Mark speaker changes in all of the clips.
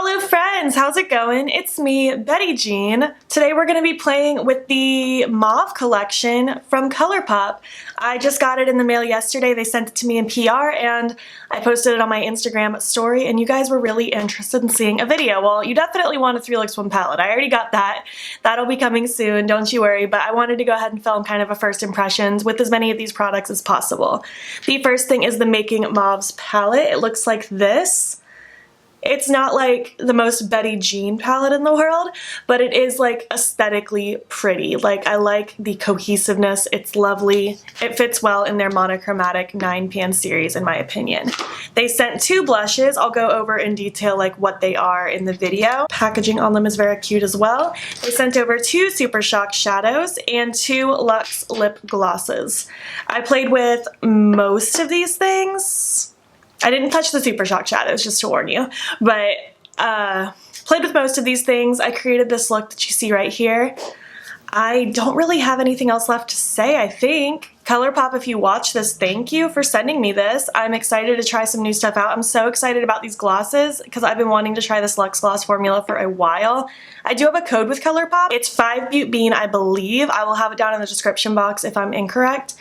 Speaker 1: Hello friends, how's it going? It's me, Betty Jean. Today we're going to be playing with the Mauve collection from Colourpop. I just got it in the mail yesterday. They sent it to me in PR and I posted it on my Instagram story and you guys were really interested in seeing a video. Well, you definitely want a 3-Look-Swim palette. I already got that. That'll be coming soon, don't you worry, but I wanted to go ahead and film kind of a first impressions with as many of these products as possible. The first thing is the Making Mauves palette. It looks like this. It's not like the most Betty Jean palette in the world, but it is like aesthetically pretty. Like I like the cohesiveness, it's lovely. It fits well in their monochromatic 9-pan series in my opinion. They sent 2 blushes. I'll go over in detail like what they are in the video. Packaging on them is very cute as well. They sent over 2 Super Shock shadows and 2 Luxe lip glosses. I played with most of these things. I didn't touch the Super Shock shadows, just to warn you, but played with most of these things. I created this look that you see right here. I don't really have anything else left to say, I think. Colourpop, if you watch this, thank you for sending me this. I'm excited to try some new stuff out. I'm so excited about these glosses because I've been wanting to try this Luxe Gloss formula for a while. I do have a code with Colourpop. It's 5 Butte Bean, I believe. I will have it down in the description box if I'm incorrect.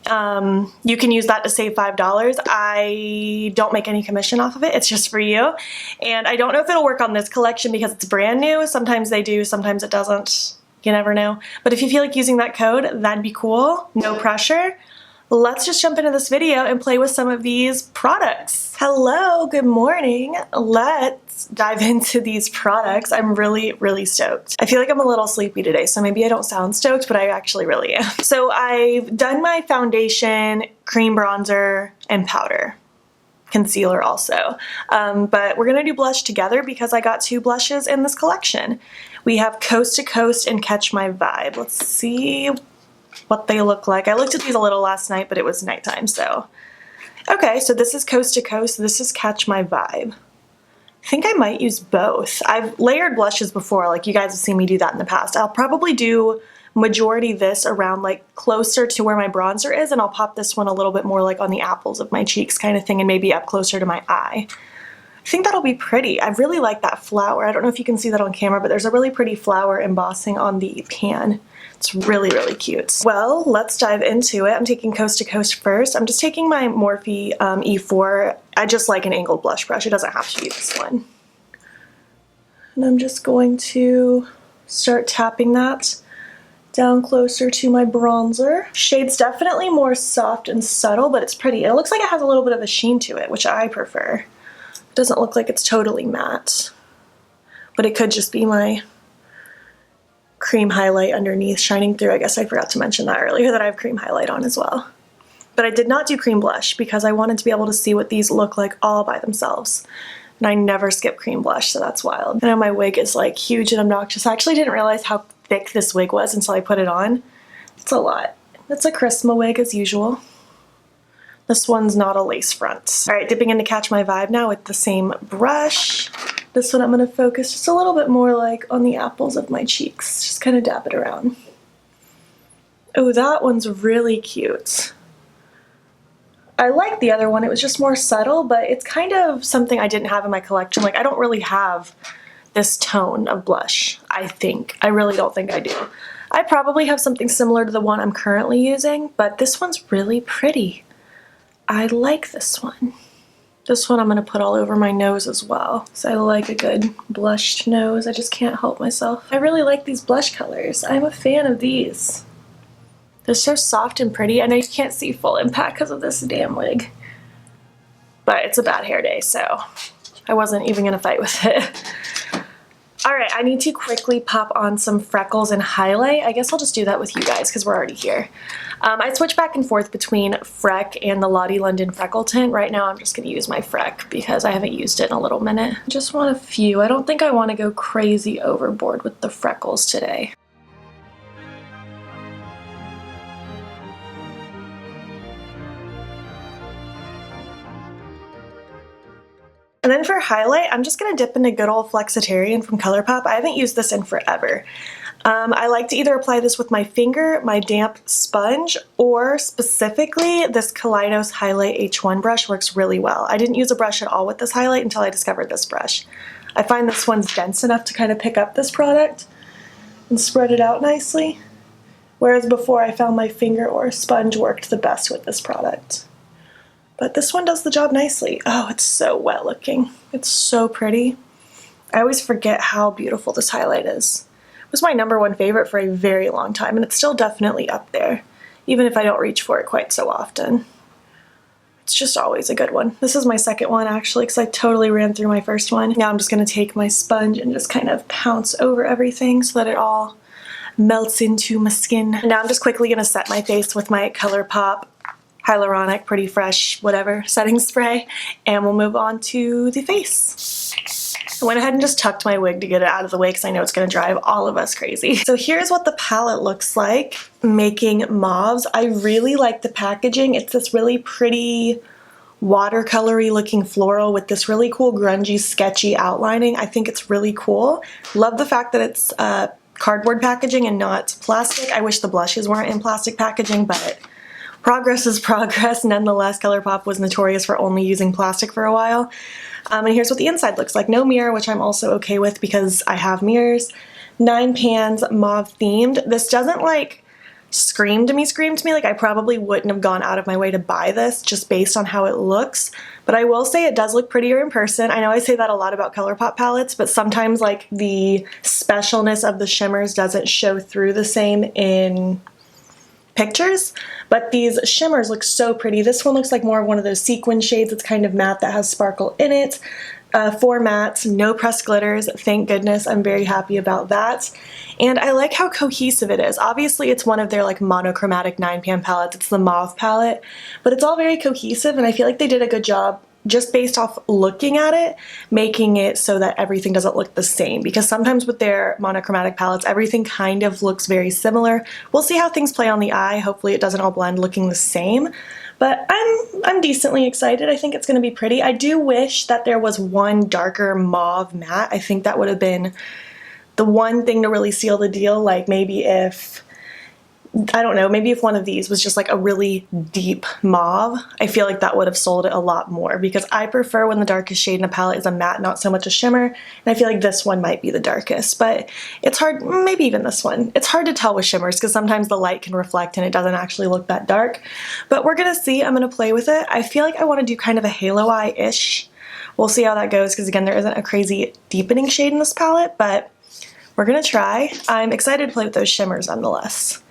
Speaker 1: You can use that to save $5. I don't make any commission off of it. It's just for you. And I don't know if it'll work on this collection because it's brand new. Sometimes they do, sometimes it doesn't. You never know. But if you feel like using that code, that'd be cool. No pressure. Let's just jump into this video and play with some of these products. Hello, good morning. Let's dive into these products. I'm really stoked. I feel like I'm a little sleepy today, so maybe I don't sound stoked, but I actually really am. So I've done my foundation, cream bronzer, and powder. Concealer also. But we're gonna do blush together because I got 2 blushes in this collection. We have Coast to Coast and Catch My Vibe. Let's see what they look like. I looked at these a little last night, but it was nighttime, so. Okay, so this is Coast to Coast, this is Catch My Vibe. I think I might use both. I've layered blushes before, like you guys have seen me do that in the past. I'll probably do majority this around like closer to where my bronzer is, and I'll pop this one a little bit more like on the apples of my cheeks kind of thing, and maybe up closer to my eye. I think that'll be pretty. I really like that flower. I don't know if you can see that on camera, but there's a really pretty flower embossing on the pan. It's really cute. Well, let's dive into it. I'm taking Coast to Coast first. I'm just taking my Morphe E4. I just like an angled blush brush. It doesn't have to be this one. And I'm just going to start tapping that down closer to my bronzer. Shade's definitely more soft and subtle, but it's pretty. It looks like it has a little bit of a sheen to it, which I prefer. It doesn't look like it's totally matte, but it could just be my cream highlight underneath shining through. I guess I forgot to mention that earlier, that I have cream highlight on as well. But I did not do cream blush because I wanted to be able to see what these look like all by themselves. And I never skip cream blush, so that's wild. I know my wig is like huge and obnoxious. I actually didn't realize how thick this wig was until I put it on. It's a lot. It's a Christmas wig as usual. This one's not a lace front. All right, dipping in to Catch My Vibe now with the same brush. This one I'm gonna focus just a little bit more like on the apples of my cheeks. Just kind of dab it around. Oh, that one's really cute. I like the other one. It was just more subtle, but it's kind of something I didn't have in my collection. Like I don't really have this tone of blush, I think. I really don't think I do. I probably have something similar to the one I'm currently using, but this one's really pretty. I like this one. This one I'm gonna put all over my nose as well. So I like a good blushed nose. I just can't help myself. I really like these blush colors. I'm a fan of these. They're so soft and pretty. I know you can't see full impact because of this damn wig, but it's a bad hair day, so I wasn't even gonna fight with it. All right, I need to quickly pop on some freckles and highlight. I guess I'll just do that with you guys because we're already here. I switch back and forth between Freck and the Lottie London Freckle Tint. Right now I'm just gonna use my Freck because I haven't used it in a little minute. I just want a few. I don't think I wanna go crazy overboard with the freckles today. And then for highlight, I'm just going to dip into good old Flexitarian from Colourpop. I haven't used this in forever. I like to either apply this with my finger, my damp sponge, or specifically this Kaleidos Highlight H1 brush works really well. I didn't use a brush at all with this highlight until I discovered this brush. I find this one's dense enough to kind of pick up this product and spread it out nicely. Whereas before I found my finger or sponge worked the best with this product. But this one does the job nicely. Oh, it's so wet looking. It's so pretty. I always forget how beautiful this highlight is. It was my #1 favorite for a very long time, and it's still definitely up there, even if I don't reach for it quite so often. It's just always a good one. This is my second one actually, because I totally ran through my first one. Now I'm just gonna take my sponge and just kind of pounce over everything so that it all melts into my skin. And now I'm just quickly gonna set my face with my Colourpop Hyaluronic Pretty Fresh whatever setting spray, and we'll move on to the face. I went ahead and just tucked my wig to get it out of the way because I know it's going to drive all of us crazy. So here's what the palette looks like making Mauves. I really like the packaging. It's this really pretty watercolory looking floral with this really cool grungy sketchy outlining. I think it's really cool. Love the fact that it's cardboard packaging and not plastic. I wish the blushes weren't in plastic packaging, but progress is progress. Nonetheless, Colourpop was notorious for only using plastic for a while. And here's what the inside looks like. No mirror, which I'm also okay with because I have mirrors. 9 pans, mauve themed. This doesn't like scream to me. Like I probably wouldn't have gone out of my way to buy this just based on how it looks. But I will say it does look prettier in person. I know I say that a lot about Colourpop palettes, but sometimes like the specialness of the shimmers doesn't show through the same in pictures, but these shimmers look so pretty. This one looks like more of one of those sequin shades. It's kind of matte that has sparkle in it. 4 mattes, no pressed glitters. Thank goodness. I'm very happy about that. And I like how cohesive it is. Obviously it's one of their like monochromatic 9pan palettes. It's the mauve palette, but it's all very cohesive, and I feel like they did a good job just based off looking at it, making it so that everything doesn't look the same, because sometimes with their monochromatic palettes, everything kind of looks very similar. We'll see how things play on the eye. Hopefully it doesn't all blend looking the same, but I'm decently excited. I think it's going to be pretty. I do wish that there was one darker mauve matte. I think that would have been the one thing to really seal the deal. Like maybe if, I don't know, maybe if one of these was just like a really deep mauve, I feel like that would have sold it a lot more, because I prefer when the darkest shade in a palette is a matte, not so much a shimmer, and I feel like this one might be the darkest, but it's hard, maybe even this one. It's hard to tell with shimmers because sometimes the light can reflect and it doesn't actually look that dark, but we're gonna see. I'm gonna play with it. I feel like I want to do kind of a halo eye-ish. We'll see how that goes because again, there isn't a crazy deepening shade in this palette, but we're gonna try. I'm excited to play with those shimmers nonetheless.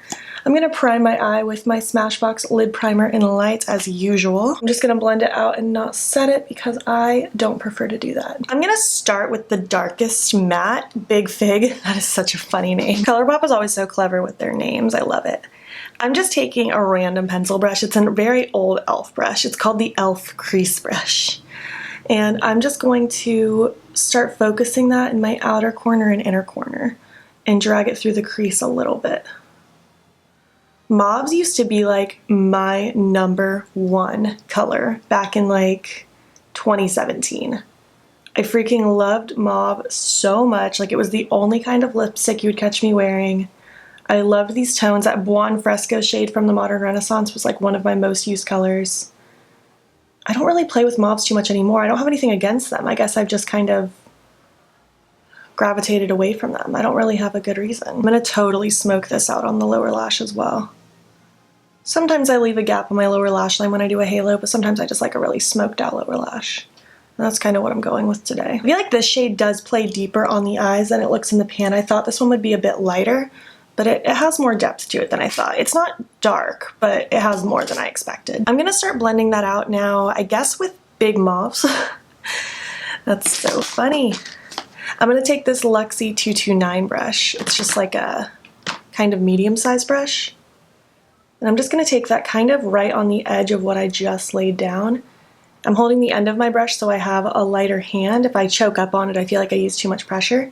Speaker 1: I'm going to prime my eye with my Smashbox Lid Primer in Light as usual. I'm just going to blend it out and not set it because I don't prefer to do that. I'm going to start with the darkest matte, Big Fig. That is such a funny name. Colourpop is always so clever with their names. I love it. I'm just taking a random pencil brush. It's a very old e.l.f. brush. It's called the e.l.f. Crease Brush. And I'm just going to start focusing that in my outer corner and inner corner and drag it through the crease a little bit. Mauves used to be like my #1 color back in like 2017. I freaking loved mauve so much. Like it was the only kind of lipstick you would catch me wearing. I loved these tones. That Buon Fresco shade from the Modern Renaissance was like one of my most used colors. I don't really play with mauves too much anymore. I don't have anything against them. I guess I've just kind of gravitated away from them. I don't really have a good reason. I'm gonna totally smoke this out on the lower lash as well. Sometimes I leave a gap on my lower lash line when I do a halo, but sometimes I just like a really smoked out lower lash. And that's kind of what I'm going with today. I feel like this shade does play deeper on the eyes than it looks in the pan. I thought this one would be a bit lighter, but it has more depth to it than I thought. It's not dark, but it has more than I expected. I'm gonna start blending that out now, I guess with big mauves. That's so funny. I'm gonna take this Luxie 229 brush. It's just like a kind of medium-sized brush. And I'm just going to take that kind of right on the edge of what I just laid down. I'm holding the end of my brush so I have a lighter hand. If I choke up on it, I feel like I use too much pressure.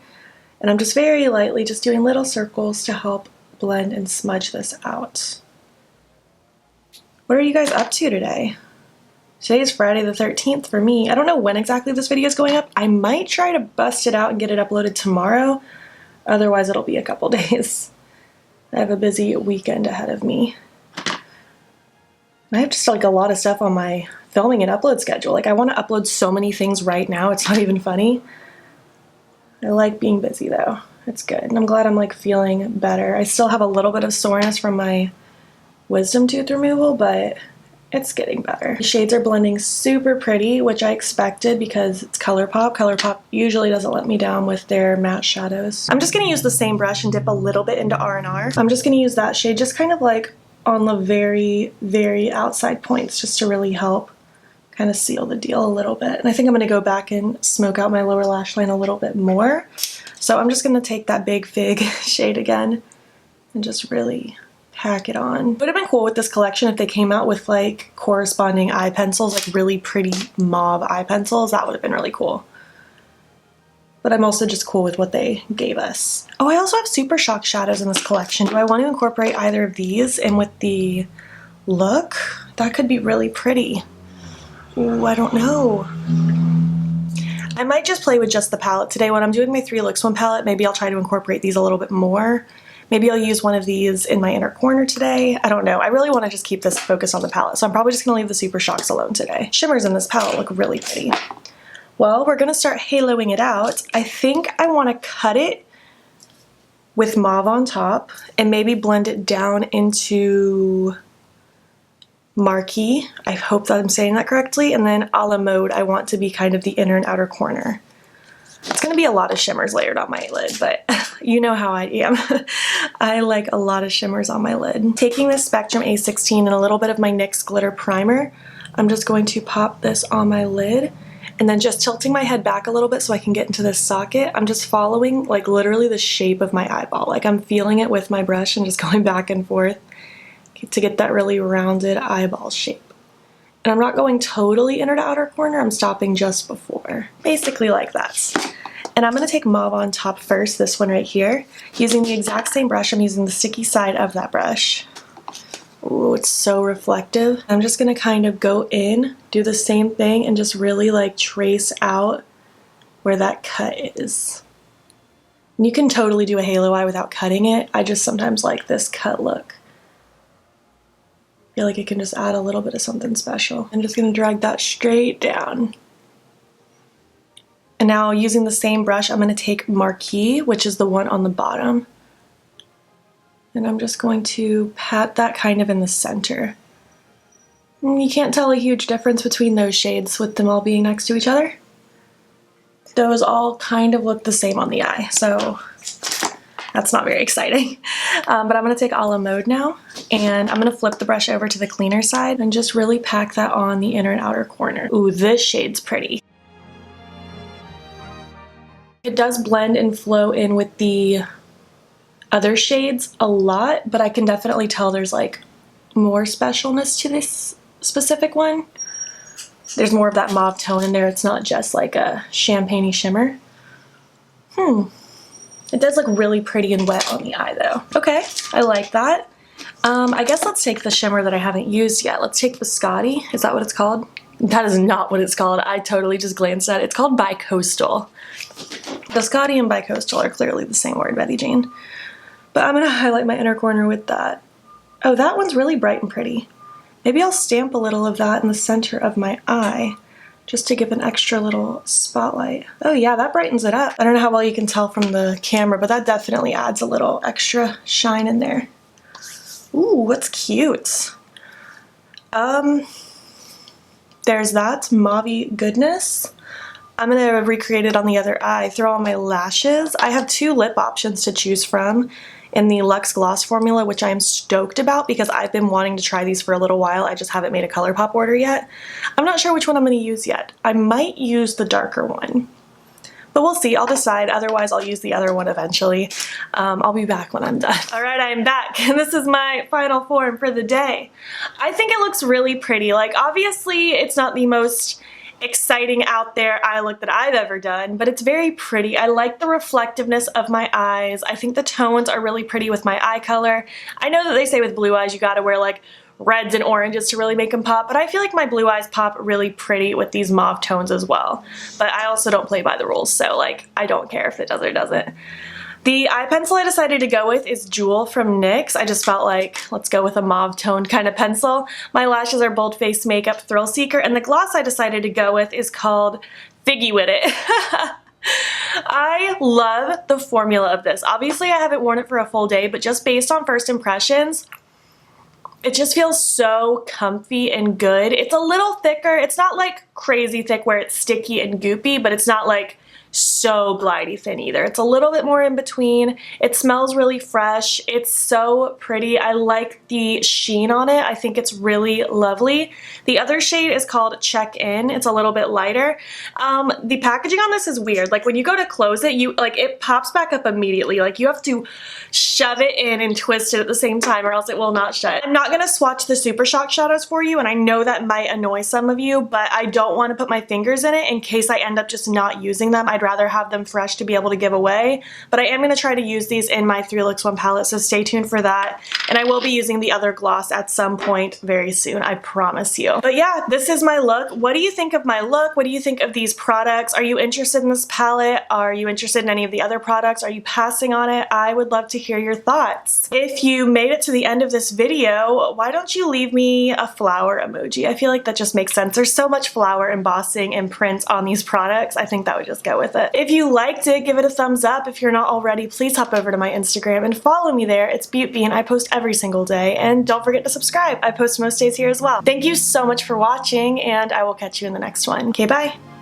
Speaker 1: And I'm just very lightly just doing little circles to help blend and smudge this out. What are you guys up to today? Today is Friday the 13th for me. I don't know when exactly this video is going up. I might try to bust it out and get it uploaded tomorrow. Otherwise, it'll be a couple days. I have a busy weekend ahead of me. I have just like a lot of stuff on my filming and upload schedule. Like I want to upload so many things right now, it's not even funny. I like being busy though. It's good. And I'm glad I'm like feeling better. I still have a little bit of soreness from my wisdom tooth removal, but it's getting better. The shades are blending super pretty, which I expected because it's Colourpop. Colourpop usually doesn't let me down with their matte shadows. I'm just gonna use the same brush and dip a little bit into R&R. I'm just gonna use that shade just kind of like on the very, very outside points just to really help kind of seal the deal a little bit. And I think I'm gonna go back and smoke out my lower lash line a little bit more. So I'm just gonna take that Big Fig shade again and just really pack it on. Would have been cool with this collection if they came out with like corresponding eye pencils, like really pretty mauve eye pencils. That would have been really cool. But I'm also just cool with what they gave us. Oh, I also have Super Shock shadows in this collection. Do I want to incorporate either of these in with the look? That could be really pretty. Ooh, I don't know. I might just play with just the palette today. When I'm doing my 3 Looks 1 palette, maybe I'll try to incorporate these a little bit more. Maybe I'll use one of these in my inner corner today. I don't know. I really want to just keep this focused on the palette, so I'm probably just going to leave the Super Shocks alone today. Shimmers in this palette look really pretty. Well, we're going to start haloing it out. I think I want to cut it with mauve on top and maybe blend it down into Marquee. I hope that I'm saying that correctly. And then a la mode, I want to be kind of the inner and outer corner. It's going to be a lot of shimmers layered on my lid, but you know how I am. I like a lot of shimmers on my lid. Taking this Spectrum A16 and a little bit of my NYX glitter primer, I'm just going to pop this on my lid and then just tilting my head back a little bit so I can get into this socket. I'm just following like literally the shape of my eyeball. Like I'm feeling it with my brush and just going back and forth to get that really rounded eyeball shape. And I'm not going totally inner to outer corner, I'm stopping just before. Basically like that. And I'm gonna take mauve on top first, this one right here. Using the exact same brush, I'm using the sticky side of that brush. Ooh, it's so reflective. I'm just gonna kind of go in, do the same thing, and just really like trace out where that cut is. And you can totally do a halo eye without cutting it. I just sometimes like this cut look. I feel like it can just add a little bit of something special. I'm just gonna drag that straight down. And now using the same brush, I'm gonna take Marquee, which is the one on the bottom. And I'm just going to pat that kind of in the center. And you can't tell a huge difference between those shades with them all being next to each other. Those all kind of look the same on the eye, so that's not very exciting. But I'm gonna take a la mode now, and I'm gonna flip the brush over to the cleaner side and just really pack that on the inner and outer corner. Ooh, this shade's pretty. It does blend and flow in with the other shades a lot, but I can definitely tell there's like more specialness to this specific one. There's more of that mauve tone in there. It's not just like a champagne-y shimmer. It does look really pretty and wet on the eye though. Okay, I like that. I guess let's take the shimmer that I haven't used yet. Let's take Biscotti. Is that what it's called? That is not what it's called. I totally just glanced at it. It's called Bicoastal. Biscotti and Bicoastal are clearly the same word, Betty Jean. But I'm gonna highlight my inner corner with that. Oh, that one's really bright and pretty. Maybe I'll stamp a little of that in the center of my eye just to give an extra little spotlight. Oh yeah, that brightens it up. I don't know how well you can tell from the camera, but that definitely adds a little extra shine in there. Ooh, that's cute. There's that mauve goodness. I'm gonna recreate it on the other eye, throw on my lashes. I have 2 lip options to choose from in the Luxe Gloss formula, which I am stoked about because I've been wanting to try these for a little while. I just haven't made a Colourpop order yet. I'm not sure which one I'm gonna use yet. I might use the darker one, but we'll see. I'll decide. Otherwise, I'll use the other one eventually. I'll be back when I'm done. All right, I'm back. And this is my final form for the day. I think it looks really pretty. Like, obviously, it's not the most exciting out there eye look that I've ever done, but it's very pretty. I like the reflectiveness of my eyes. I think the tones are really pretty with my eye color. I know that they say with blue eyes you gotta wear like reds and oranges to really make them pop, but I feel like my blue eyes pop really pretty with these mauve tones as well. But I also don't play by the rules, so like I don't care if it does or doesn't. The eye pencil I decided to go with is Jewel from NYX. I just felt like, let's go with a mauve toned kind of pencil. My lashes are Bold Face Makeup Thrill Seeker, and the gloss I decided to go with is called Figgy With It. I love the formula of this. Obviously, I haven't worn it for a full day, but just based on first impressions, it just feels so comfy and good. It's a little thicker. It's not like crazy thick where it's sticky and goopy, but it's not like so glidey thin either. It's a little bit more in between. It smells really fresh. It's so pretty. I like the sheen on it. I think it's really lovely. The other shade is called Check In. It's a little bit lighter. The packaging on this is weird. Like when you go to close it, it pops back up immediately. Like you have to shove it in and twist it at the same time or else it will not shut. I'm not gonna swatch the Super Shock shadows for you, and I know that might annoy some of you, but I don't want to put my fingers in it in case I end up just not using them. I'd rather have them fresh to be able to give away, but I am going to try to use these in my 3 Looks 1 palette, so stay tuned for that. And I will be using the other gloss at some point very soon, I promise you. But yeah, this is my look. What do you think of my look? What do you think of these products? Are you interested in this palette? Are you interested in any of the other products? Are you passing on it? I would love to hear your thoughts. If you made it to the end of this video, why don't you leave me a flower emoji? I feel like that just makes sense. There's so much flower embossing and prints on these products. I think that would just go with it. If you liked it, give it a thumbs up. If you're not already, please hop over to my Instagram and follow me there. It's BeautBean. I post every single day, and don't forget to subscribe. I post most days here as well. Thank you so much for watching, and I will catch you in the next one. Okay, bye.